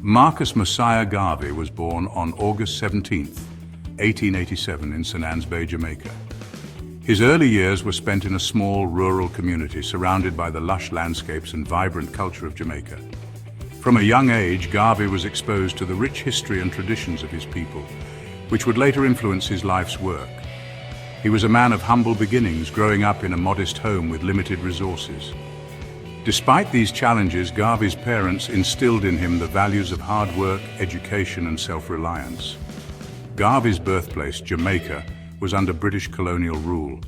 Marcus Messiah Garvey was born on August 17, 1887 in St. Ann's Bay, Jamaica. His early years were spent in a small rural community surrounded by the lush landscapes and vibrant culture of Jamaica. From a young age, Garvey was exposed to the rich history and traditions of his people, which would later influence his life's work. He was a man of humble beginnings, growing up in a modest home with limited resources. Despite these challenges, Garvey's parents instilled in him the values of hard work, education, and self-reliance. Garvey's birthplace, Jamaica, was under British colonial rule.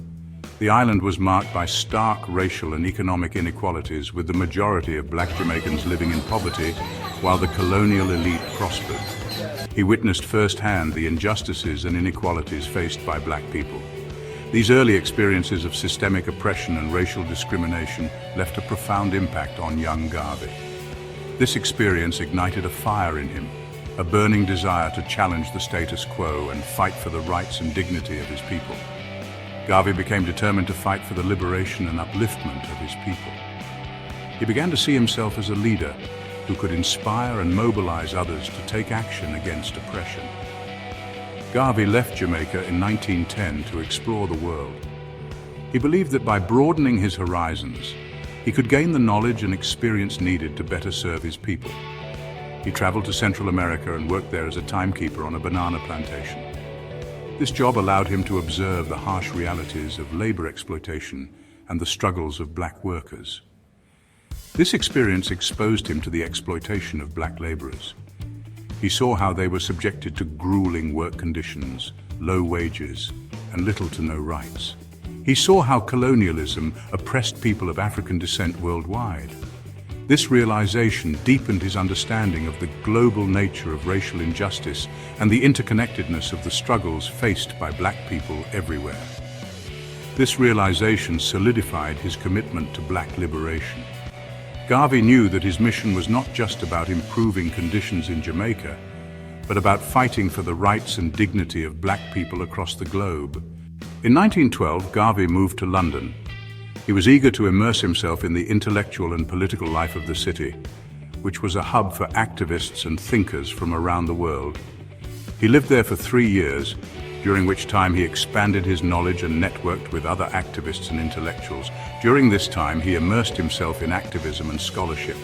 The island was marked by stark racial and economic inequalities, with the majority of black Jamaicans living in poverty while the colonial elite prospered. He witnessed firsthand the injustices and inequalities faced by black people. These early experiences of systemic oppression and racial discrimination left a profound impact on young Garvey. This experience ignited a fire in him, a burning desire to challenge the status quo and fight for the rights and dignity of his people. Garvey became determined to fight for the liberation and upliftment of his people. He began to see himself as a leader who could inspire and mobilize others to take action against oppression. Garvey left Jamaica in 1910 to explore the world. He believed that by broadening his horizons, he could gain the knowledge and experience needed to better serve his people. He traveled to Central America and worked there as a timekeeper on a banana plantation. This job allowed him to observe the harsh realities of labor exploitation and the struggles of black workers. This experience exposed him to the exploitation of black laborers. He saw how they were subjected to grueling work conditions, low wages, and little to no rights. He saw how colonialism oppressed people of African descent worldwide. This realization deepened his understanding of the global nature of racial injustice and the interconnectedness of the struggles faced by black people everywhere. This realization solidified his commitment to black liberation. Garvey knew that his mission was not just about improving conditions in Jamaica, but about fighting for the rights and dignity of black people across the globe. In 1912, Garvey moved to London. He was eager to immerse himself in the intellectual and political life of the city, which was a hub for activists and thinkers from around the world. He lived there for 3 years, during which time he expanded his knowledge and networked with other activists and intellectuals. During this time, he immersed himself in activism and scholarship.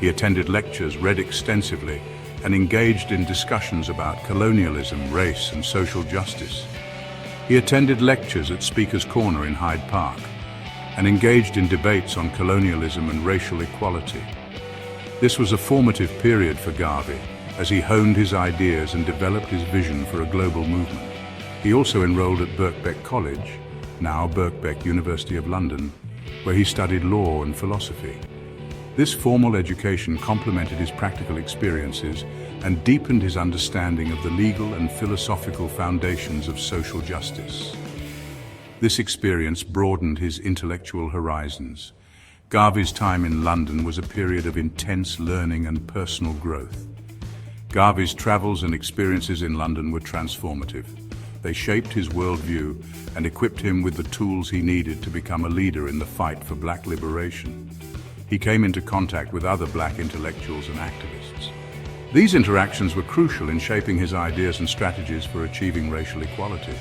He attended lectures, read extensively, and engaged in discussions about colonialism, race, and social justice. He attended lectures at Speaker's Corner in Hyde Park and engaged in debates on colonialism and racial equality. This was a formative period for Garvey as he honed his ideas and developed his vision for a global movement. He also enrolled at Birkbeck College, now Birkbeck University of London, where he studied law and philosophy. This formal education complemented his practical experiences and deepened his understanding of the legal and philosophical foundations of social justice. This experience broadened his intellectual horizons. Garvey's time in London was a period of intense learning and personal growth. Garvey's travels and experiences in London were transformative. They shaped his worldview and equipped him with the tools he needed to become a leader in the fight for black liberation. He came into contact with other black intellectuals and activists. These interactions were crucial in shaping his ideas and strategies for achieving racial equality.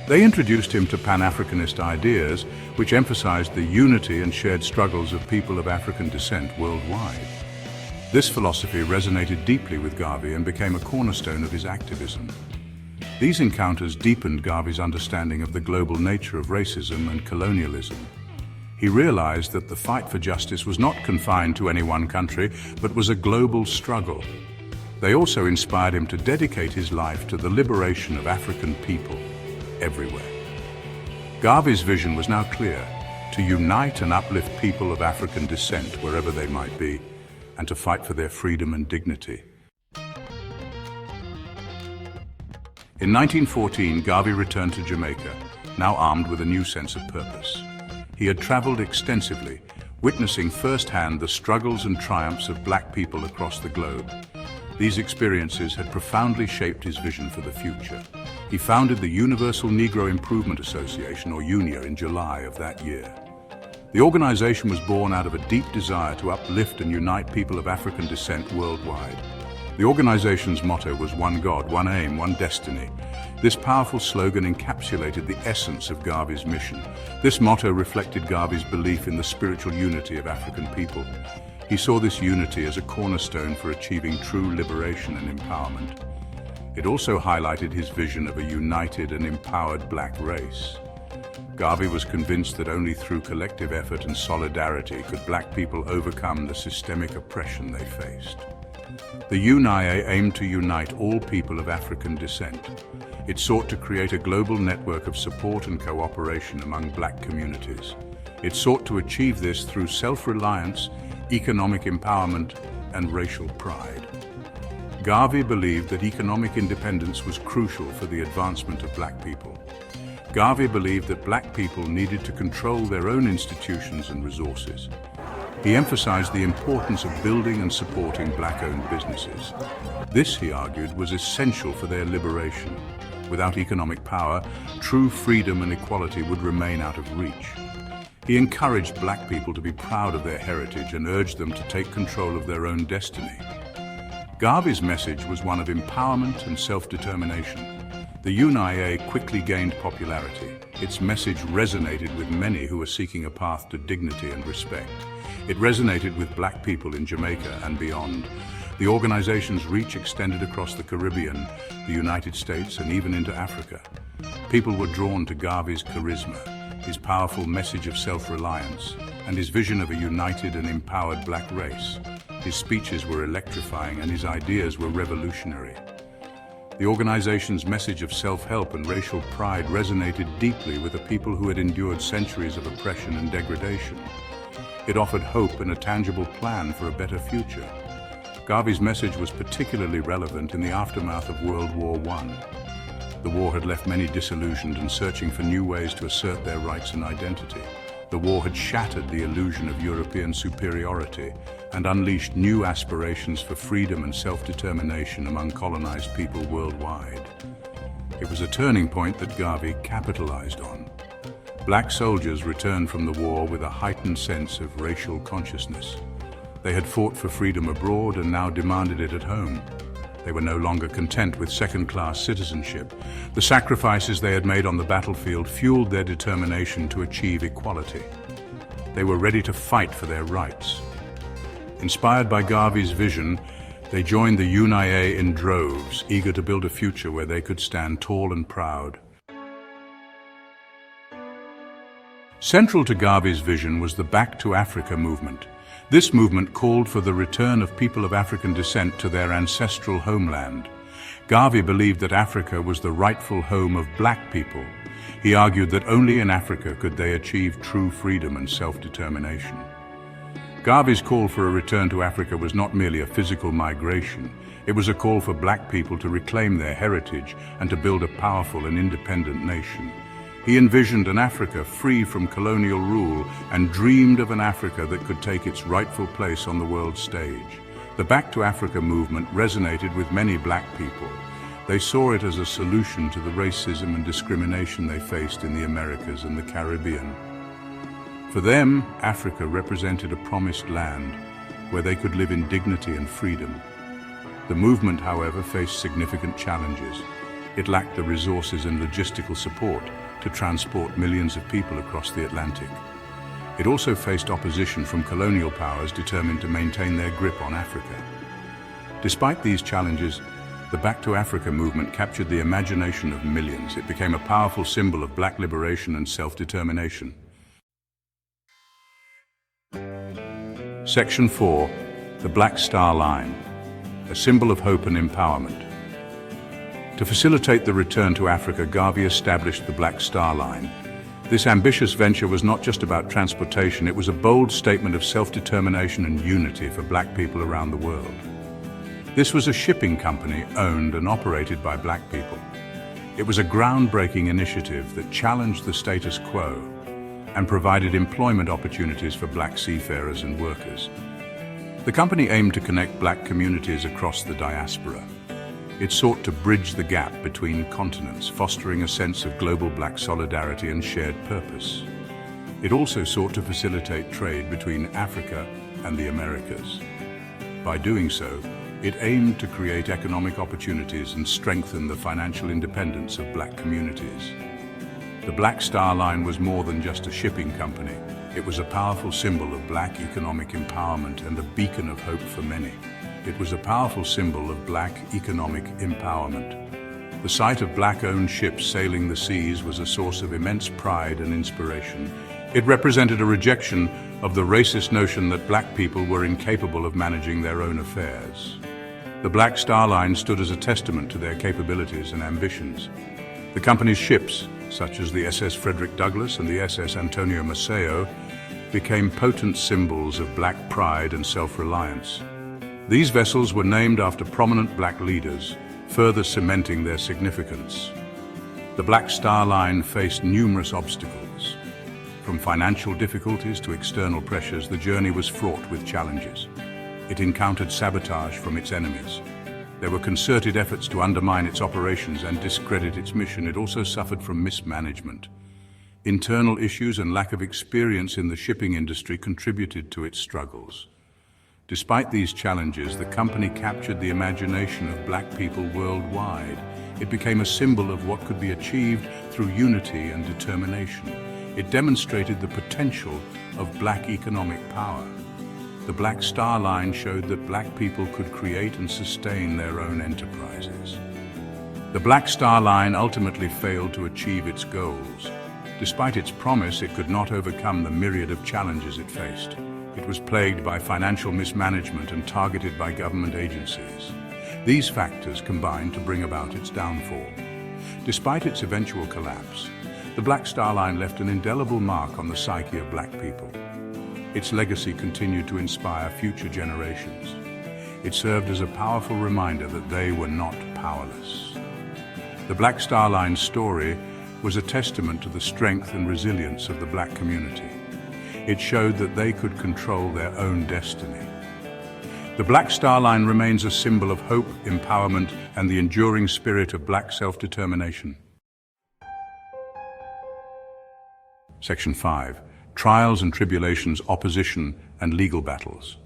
They introduced him to Pan-Africanist ideas, which emphasized the unity and shared struggles of people of African descent worldwide. This philosophy resonated deeply with Garvey and became a cornerstone of his activism. These encounters deepened Garvey's understanding of the global nature of racism and colonialism. He realized that the fight for justice was not confined to any one country, but was a global struggle. They also inspired him to dedicate his life to the liberation of African people everywhere. Garvey's vision was now clear: to unite and uplift people of African descent wherever they might be, and to fight for their freedom and dignity. In 1914, Garvey returned to Jamaica, now armed with a new sense of purpose. He had traveled extensively, witnessing firsthand the struggles and triumphs of black people across the globe. These experiences had profoundly shaped his vision for the future. He founded the Universal Negro Improvement Association, or UNIA, in July of that year. The organization was born out of a deep desire to uplift and unite people of African descent worldwide. The organization's motto was "One God, One Aim, One Destiny." This powerful slogan encapsulated the essence of Garvey's mission. This motto reflected Garvey's belief in the spiritual unity of African people. He saw this unity as a cornerstone for achieving true liberation and empowerment. It also highlighted his vision of a united and empowered black race. Garvey was convinced that only through collective effort and solidarity could black people overcome the systemic oppression they faced. The 𝐂𝐿𝐴 aimed to unite all people of African descent. It sought to create a global network of support and cooperation among black communities. It sought to achieve this through self-reliance, economic empowerment, and racial pride. Garvey believed that economic independence was crucial for the advancement of black people. Garvey believed that black people needed to control their own institutions and resources. He emphasized the importance of building and supporting black-owned businesses. This, he argued, was essential for their liberation. Without economic power, true freedom and equality would remain out of reach. He encouraged black people to be proud of their heritage and urged them to take control of their own destiny. Garvey's message was one of empowerment and self-determination. The 𝐂𝐿𝐴 quickly gained popularity. Its message resonated with many who were seeking a path to dignity and respect. It resonated with black people in Jamaica and beyond. The organization's reach extended across the Caribbean, the United States, and even into Africa. People were drawn to Garvey's charisma, his powerful message of self-reliance, and his vision of a united and empowered black race. His speeches were electrifying and his ideas were revolutionary. The organization's message of self-help and racial pride resonated deeply with a people who had endured centuries of oppression and degradation. It offered hope and a tangible plan for a better future. Garvey's message was particularly relevant in the aftermath of World War I. The war had left many disillusioned and searching for new ways to assert their rights and identity. The war had shattered the illusion of European superiority and unleashed new aspirations for freedom and self-determination among colonized people worldwide. It was a turning point that Garvey capitalized on. Black soldiers returned from the war with a heightened sense of racial consciousness. They had fought for freedom abroad and now demanded it at home. They were no longer content with second-class citizenship. The sacrifices they had made on the battlefield fueled their determination to achieve equality. They were ready to fight for their rights. Inspired by Garvey's vision, they joined the 𝐂𝐿𝐴 in droves, eager to build a future where they could stand tall and proud. Central to Garvey's vision was the Back to Africa movement. This movement called for the return of people of African descent to their ancestral homeland. Garvey believed that Africa was the rightful home of black people. He argued that only in Africa could they achieve true freedom and self-determination. Garvey's call for a return to Africa was not merely a physical migration. It was a call for black people to reclaim their heritage and to build a powerful and independent nation. He envisioned an Africa free from colonial rule and dreamed of an Africa that could take its rightful place on the world stage. The Back to Africa movement resonated with many black people. They saw it as a solution to the racism and discrimination they faced in the Americas and the Caribbean. For them, Africa represented a promised land where they could live in dignity and freedom. The movement, however, faced significant challenges. It lacked the resources and logistical support to transport millions of people across the Atlantic. It also faced opposition from colonial powers determined to maintain their grip on Africa. Despite these challenges, the Back to Africa movement captured the imagination of millions. It became a powerful symbol of black liberation and self-determination. Section 4, the Black Star Line, a symbol of hope and empowerment. To facilitate the return to Africa, Garvey established the Black Star Line. This ambitious venture was not just about transportation, it was a bold statement of self-determination and unity for black people around the world. This was a shipping company owned and operated by black people. It was a groundbreaking initiative that challenged the status quo and provided employment opportunities for black seafarers and workers. The company aimed to connect black communities across the diaspora. It sought to bridge the gap between continents, fostering a sense of global black solidarity and shared purpose. It also sought to facilitate trade between Africa and the Americas. By doing so, It aimed to create economic opportunities and strengthen the financial independence of black communities. The Black Star Line was more than just a shipping company. It was a powerful symbol of black economic empowerment and a beacon of hope for many. It was a powerful symbol of black economic empowerment. The sight of black-owned ships sailing the seas was a source of immense pride and inspiration. It represented a rejection of the racist notion that black people were incapable of managing their own affairs. The Black Star Line stood as a testament to their capabilities and ambitions. The company's ships, such as the SS Frederick Douglass and the SS Antonio Maceo, became potent symbols of black pride and self-reliance. These vessels were named after prominent black leaders, further cementing their significance. The Black Star Line faced numerous obstacles. From financial difficulties to external pressures, the journey was fraught with challenges. It encountered sabotage from its enemies. There were concerted efforts to undermine its operations and discredit its mission. It also suffered from mismanagement. Internal issues and lack of experience in the shipping industry contributed to its struggles. Despite these challenges, the company captured the imagination of black people worldwide. It became a symbol of what could be achieved through unity and determination. It demonstrated the potential of black economic power. The Black Star Line showed that black people could create and sustain their own enterprises. The Black Star Line ultimately failed to achieve its goals. Despite its promise, it could not overcome the myriad of challenges it faced. It was plagued by financial mismanagement and targeted by government agencies. These factors combined to bring about its downfall. Despite its eventual collapse, the Black Star Line left an indelible mark on the psyche of black people. Its legacy continued to inspire future generations. It served as a powerful reminder that they were not powerless. The Black Star Line's story was a testament to the strength and resilience of the black community. It showed that they could control their own destiny. The Black Star Line remains a symbol of hope, empowerment, and the enduring spirit of black self-determination. Section 5. Trials and Tribulations, Opposition and Legal Battles.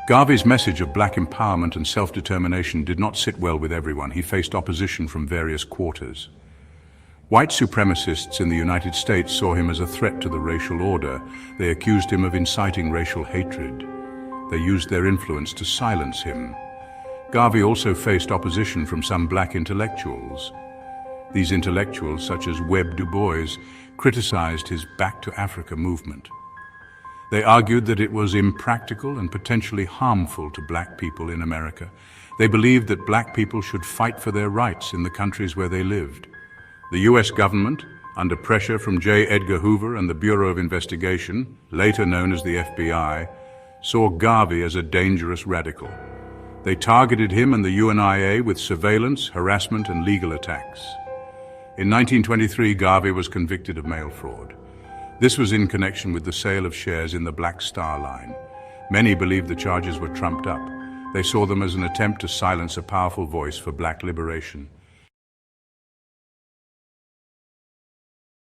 Garvey's message of black empowerment and self-determination did not sit well with everyone. He faced opposition from various quarters. White supremacists in the United States saw him as a threat to the racial order. They accused him of inciting racial hatred. They used their influence to silence him. Garvey also faced opposition from some black intellectuals. These intellectuals, such as Webb Du Bois, criticized his Back to Africa movement. They argued that it was impractical and potentially harmful to black people in America. They believed that black people should fight for their rights in the countries where they lived. The U.S. government, under pressure from J. Edgar Hoover and the Bureau of Investigation, later known as the FBI, saw Garvey as a dangerous radical. They targeted him and the UNIA with surveillance, harassment, and legal attacks. In 1923, Garvey was convicted of mail fraud. This was in connection with the sale of shares in the Black Star Line. Many believed the charges were trumped up. They saw them as an attempt to silence a powerful voice for black liberation.